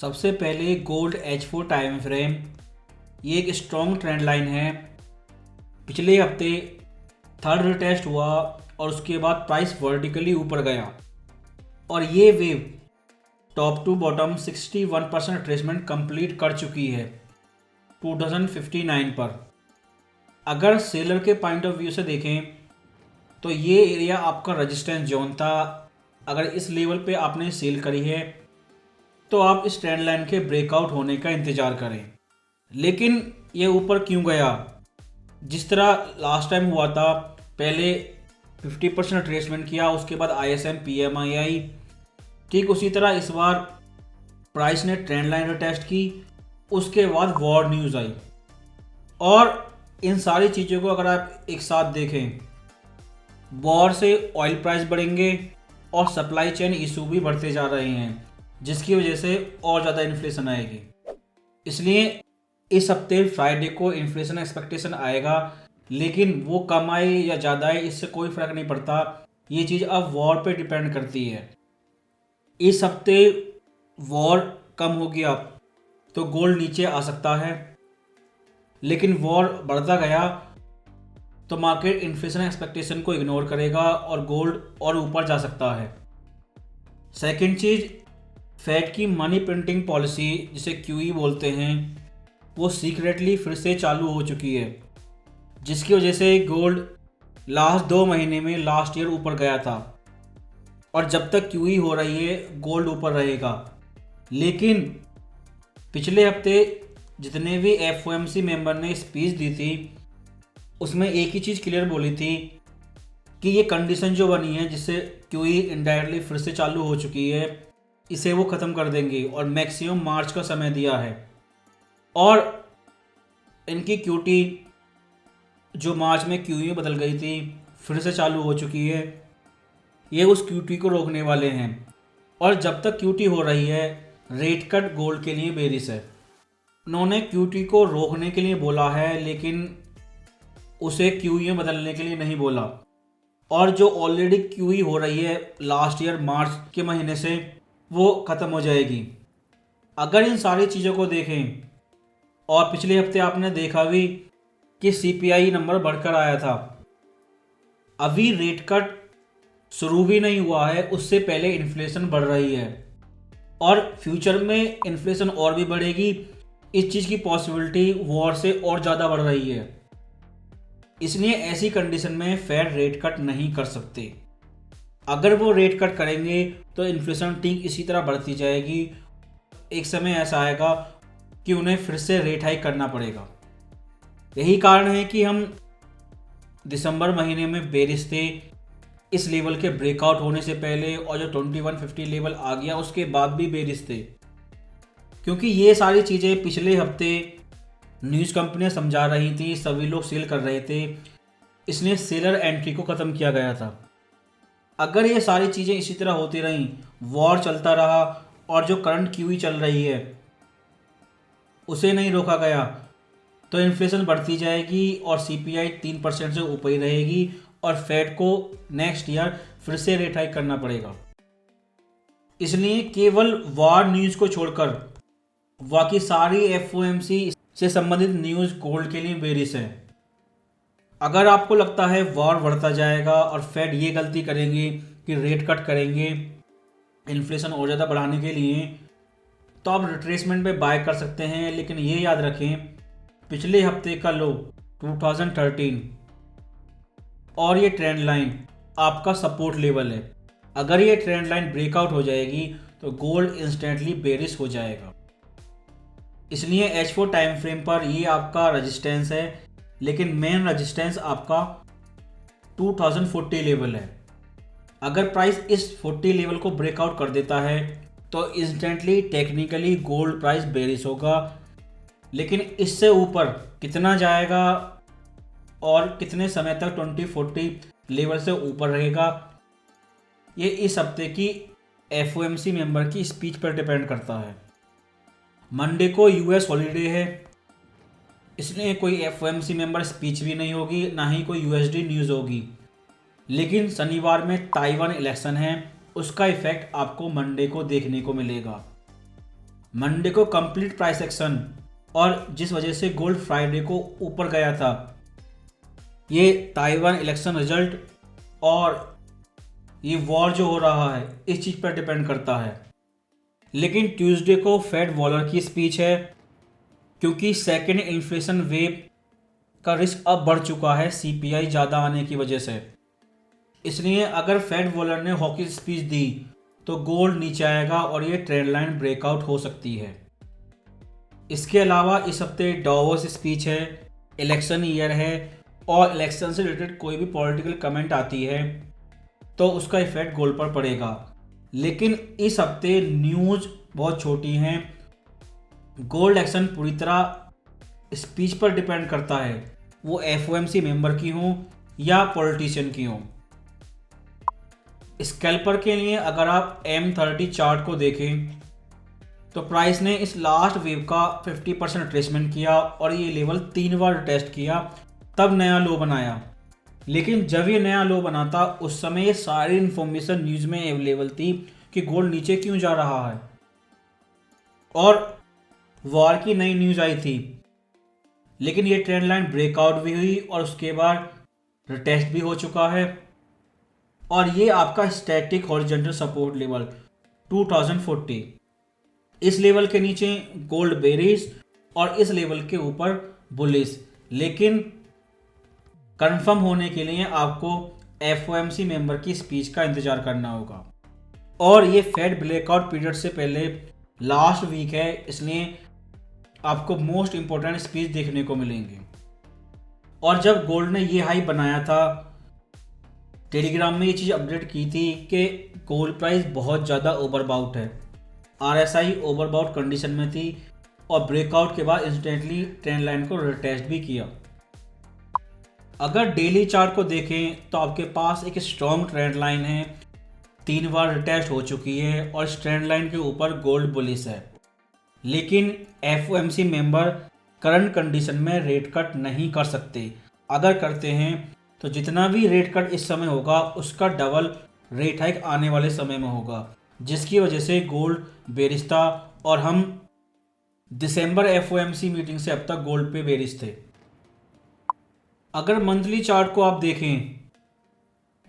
सबसे पहले gold H4 time frame, ये एक स्ट्रॉन्ग ट्रेंड लाइन है। पिछले हफ्ते थर्ड रिटेस्ट हुआ और उसके बाद प्राइस वर्टिकली ऊपर गया और ये wave top to bottom 61% retracement complete कर चुकी है 2059 पर। अगर सेलर के पॉइंट ऑफ व्यू से देखें तो ये एरिया आपका रेजिस्टेंस जोन था। अगर इस लेवल पे आपने सेल करी है तो आप इस ट्रेंड लाइन के ब्रेकआउट होने का इंतज़ार करें। लेकिन ये ऊपर क्यों गया? जिस तरह लास्ट टाइम हुआ था, पहले 50% रिट्रेसमेंट किया, उसके बाद ISM PMI आई, ठीक उसी तरह इस बार प्राइस ने ट्रेंड लाइन रिटेस्ट की, उसके बाद वॉर न्यूज़ आई। और इन सारी चीज़ों को अगर आप एक साथ देखें, वॉर से ऑयल प्राइस बढ़ेंगे और सप्लाई चेन इशू भी बढ़ते जा रहे हैं, जिसकी वजह से और ज़्यादा इन्फ्लेशन आएगी। इसलिए इस हफ्ते फ्राइडे को इन्फ्लेशन एक्सपेक्टेशन आएगा, लेकिन वो कम आए या ज़्यादा आए इससे कोई फ़र्क नहीं पड़ता। ये चीज़ अब वॉर पे डिपेंड करती है। इस हफ्ते वॉर कम हो गया तो गोल्ड नीचे आ सकता है, लेकिन वॉर बढ़ता गया तो मार्केट इन्फ्लेशन एक्सपेक्टेशन को इग्नोर करेगा और गोल्ड और ऊपर जा सकता है। सेकंड चीज़, फेड की मनी प्रिंटिंग पॉलिसी, जिसे QE बोलते हैं, वो सीक्रेटली फिर से चालू हो चुकी है, जिसकी वजह से गोल्ड लास्ट 2 महीने में लास्ट ईयर ऊपर गया था। और जब तक QE हो रही है गोल्ड ऊपर रहेगा। लेकिन पिछले हफ्ते जितने भी FOMC मेंबर ने स्पीच दी थी, उसमें एक ही चीज़ क्लियर बोली थी कि ये कंडीशन जो बनी है जिससे QE इनडायरेक्टली फिर से चालू हो चुकी है, इसे वो ख़त्म कर देंगे और मैक्सिमम मार्च का समय दिया है। और इनकी QT जो मार्च में QE में बदल गई थी फिर से चालू हो चुकी है। ये उस QT को रोकने वाले हैं। और जब तक QT हो रही है, रेट कट गोल्ड के लिए बेरिश है। उन्होंने QT को रोकने के लिए बोला है, लेकिन उसे QE में बदलने के लिए नहीं बोला। और जो ऑलरेडी QE हो रही है लास्ट ईयर मार्च के महीने से, वो ख़त्म हो जाएगी। अगर इन सारी चीज़ों को देखें, और पिछले हफ्ते आपने देखा भी कि CPI नंबर बढ़कर आया था। अभी रेट कट शुरू भी नहीं हुआ है, उससे पहले इन्फ्लेशन बढ़ रही है और फ्यूचर में इन्फ्लेशन और भी बढ़ेगी। इस चीज़ की पॉसिबिलिटी वॉर से और ज़्यादा बढ़ रही है। इसलिए ऐसी कंडीशन में फेड रेट कट नहीं कर सकते। अगर वो रेट कट करेंगे तो इन्फ्लेशन ठीक इसी तरह बढ़ती जाएगी। एक समय ऐसा आएगा कि उन्हें फिर से रेट हाइक करना पड़ेगा। यही कारण है कि हम दिसंबर महीने में बेरिश थे, इस लेवल के ब्रेकआउट होने से पहले, और जो 2150 लेवल आ गया उसके बाद भी बेरिश थे, क्योंकि ये सारी चीज़ें पिछले हफ्ते न्यूज़ कंपनियां समझा रही थी, सभी लोग सेल कर रहे थे, इसलिए सेलर एंट्री को ख़त्म किया गया था। अगर ये सारी चीज़ें इसी तरह होती रहीं, वॉर चलता रहा और जो करंट QE चल रही है उसे नहीं रोका गया, तो इन्फ्लेशन बढ़ती जाएगी और CPI 3% से ऊपर ही रहेगी और फेड को नेक्स्ट ईयर फिर से रेट हाइक करना पड़ेगा। इसलिए केवल वॉर न्यूज़ को छोड़कर बाकी सारी FOMC से संबंधित न्यूज़ गोल्ड के लिए बेरिश है। अगर आपको लगता है वॉर बढ़ता जाएगा और फेड ये गलती करेंगे कि रेट कट करेंगे इन्फ्लेशन और ज़्यादा बढ़ाने के लिए, तो आप रिट्रेसमेंट पे बाय कर सकते हैं। लेकिन ये याद रखें, पिछले हफ्ते का लो 2013 और ये ट्रेंड लाइन आपका सपोर्ट लेवल है। अगर ये ट्रेंड लाइन ब्रेकआउट हो जाएगी तो गोल्ड इंस्टेंटली बेरिश हो जाएगा। इसलिए H4 टाइम फ्रेम पर ये आपका रेजिस्टेंस है, लेकिन मेन रेजिस्टेंस आपका 2040 लेवल है। अगर प्राइस इस 40 लेवल को ब्रेकआउट कर देता है तो instantly technically gold price bearish होगा। लेकिन इससे ऊपर कितना जाएगा और कितने समय तक 2040 लेवल से ऊपर रहेगा, ये इस हफ्ते की FOMC मेंबर की स्पीच पर डिपेंड करता है। मंडे को US हॉलीडे है, इसलिए कोई FOMC मेंबर स्पीच भी नहीं होगी, ना ही कोई USD न्यूज़ होगी। लेकिन शनिवार में ताइवान इलेक्शन है, उसका इफेक्ट आपको मंडे को देखने को मिलेगा। मंडे को कंप्लीट प्राइस एक्शन और जिस वजह से गोल्ड फ्राइडे को ऊपर गया था, ये ताइवान इलेक्शन रिजल्ट और ये वॉर जो हो रहा है इस चीज़ पर डिपेंड करता है। लेकिन ट्यूसडे को फेड वॉलर की स्पीच है, क्योंकि सेकेंड इन्फ्लेशन वेव का रिस्क अब बढ़ चुका है सीपीआई ज़्यादा आने की वजह से। इसलिए अगर फेड वॉलर ने हॉकी स्पीच दी तो गोल्ड नीचे आएगा और ये ट्रेंड लाइन ब्रेकआउट हो सकती है। इसके अलावा इस हफ्ते डावोस स्पीच है, इलेक्शन ईयर है और इलेक्शन से रिलेटेड कोई भी पॉलिटिकल कमेंट आती है तो उसका इफेक्ट गोल्ड पर पड़ेगा। लेकिन इस हफ्ते न्यूज़ बहुत छोटी हैं। गोल्ड एक्शन पूरी तरह स्पीच पर डिपेंड करता है, वो एफओएमसी मेंबर की हो या पॉलिटिशियन की हो। स्कैल्पर के लिए अगर आप M30 चार्ट को देखें तो प्राइस ने इस लास्ट वेव का 50% रिट्रेसमेंट किया और ये लेवल 3 बार टेस्ट किया, तब नया लो बनाया। लेकिन जब ये नया लो बना था उस समय ये सारी इन्फॉर्मेशन न्यूज़ में अवेलेबल थी कि गोल्ड नीचे क्यों जा रहा है और वॉर की नई न्यूज़ आई थी। लेकिन ये ट्रेंड लाइन ब्रेकआउट भी हुई और उसके बाद रिटेस्ट भी हो चुका है और ये आपका स्टैटिक हॉरिजॉन्टल सपोर्ट लेवल 2040, इस लेवल के नीचे गोल्ड बेरिश और इस लेवल के ऊपर बुलिश। लेकिन कंफर्म होने के लिए आपको एफओएमसी मेंबर की स्पीच का इंतजार करना होगा और ये फेड ब्रेकआउट पीरियड से पहले लास्ट वीक है, इसलिए आपको मोस्ट इंपॉर्टेंट स्पीच देखने को मिलेंगे। और जब गोल्ड ने ये हाई बनाया था, टेलीग्राम में ये चीज़ अपडेट की थी कि गोल्ड प्राइस बहुत ज़्यादा ओवरबाउट है, आरएसआई ओवरबाउट कंडीशन में थी और ब्रेकआउट के बाद इंस्टेंटली ट्रेंड लाइन को रिटेस्ट भी किया। अगर डेली चार्ट को देखें तो आपके पास एक स्ट्रॉन्ग ट्रेंड लाइन है, 3 बार रिटेस्ट हो चुकी है और इस ट्रेंड लाइन के ऊपर गोल्ड बुलिश है। लेकिन एफओएमसी मेंबर करंट कंडीशन में रेट कट नहीं कर सकते। अगर करते हैं तो जितना भी रेट कट इस समय होगा उसका डबल रेट हाइक आने वाले समय में होगा, जिसकी वजह से गोल्ड बेरिश था और हम दिसंबर एफओएमसी मीटिंग से अब तक गोल्ड पे बेरिश थे। अगर मंथली चार्ट को आप देखें,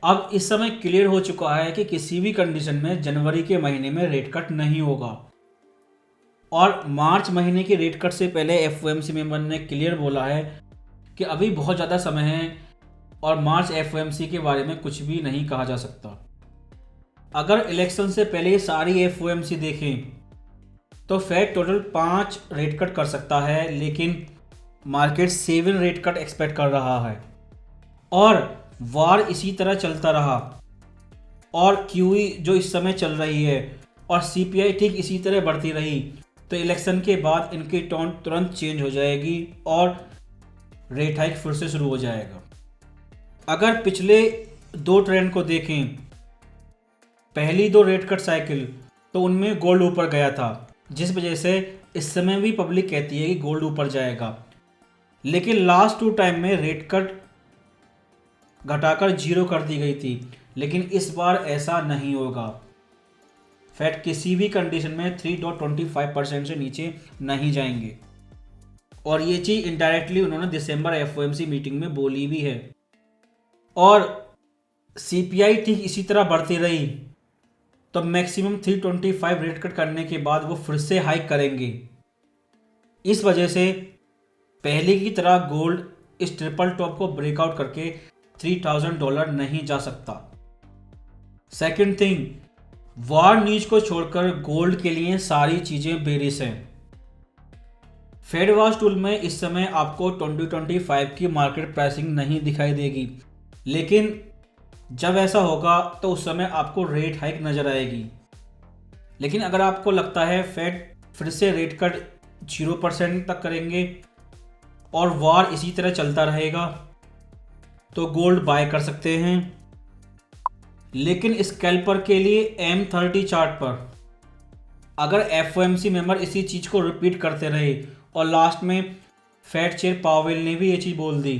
अब इस समय क्लियर हो चुका है कि किसी भी कंडीशन में जनवरी के महीने में रेट कट नहीं होगा और मार्च महीने की रेट कट से पहले एफओएमसी मेंबर ने क्लियर बोला है कि अभी बहुत ज़्यादा समय है और मार्च एफओएमसी के बारे में कुछ भी नहीं कहा जा सकता। अगर इलेक्शन से पहले सारी एफओएमसी देखें तो फेड टोटल 5 रेट कट कर सकता है, लेकिन मार्केट 7 रेट कट एक्सपेक्ट कर रहा है और वार इसी तरह चलता रहा और क्यूई जो इस समय चल रही है और सीपीआई ठीक इसी तरह बढ़ती रही तो इलेक्शन के बाद इनकी टोन तुरंत चेंज हो जाएगी और रेट हाइक फिर से शुरू हो जाएगा। अगर पिछले 2 ट्रेंड को देखें, पहली 2 रेट कट साइकिल तो उनमें गोल्ड ऊपर गया था, जिस वजह से इस समय भी पब्लिक कहती है कि गोल्ड ऊपर जाएगा। लेकिन लास्ट 2 टाइम में रेट कट घटाकर 0 कर दी गई थी, लेकिन इस बार ऐसा नहीं होगा। फेड किसी भी कंडीशन में 3.25% से नीचे नहीं जाएंगे और ये चीज़ इनडायरेक्टली उन्होंने दिसंबर एफओएमसी मीटिंग में बोली भी है। और सीपीआई ठीक इसी तरह बढ़ती रही तो मैक्सिमम 325 रेट कट करने के बाद वो फिर से हाइक करेंगे। इस वजह से पहले की तरह गोल्ड इस ट्रिपल टॉप को ब्रेकआउट करके $3000 नहीं जा सकता। सेकंड थिंग, वॉर न्यूज को छोड़कर गोल्ड के लिए सारी चीज़ें बेरिश हैं। फेड वॉच टूल में इस समय आपको 2025 की मार्केट प्राइसिंग नहीं दिखाई देगी, लेकिन जब ऐसा होगा तो उस समय आपको रेट हाइक नज़र आएगी। लेकिन अगर आपको लगता है फेड फिर से रेट कट 0% तक करेंगे और वॉर इसी तरह चलता रहेगा तो गोल्ड बाय कर सकते हैं। लेकिन स्कैल्पर के लिए M30 चार्ट पर अगर एफओएमसी मेंबर इसी चीज़ को रिपीट करते रहे और लास्ट में फेड चेयर पावेल ने भी ये चीज़ बोल दी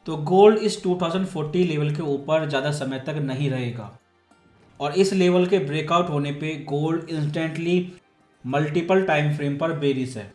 तो गोल्ड इस 2040 लेवल के ऊपर ज़्यादा समय तक नहीं रहेगा और इस लेवल के ब्रेकआउट होने पे gold instantly multiple time frame पर बेरिश है।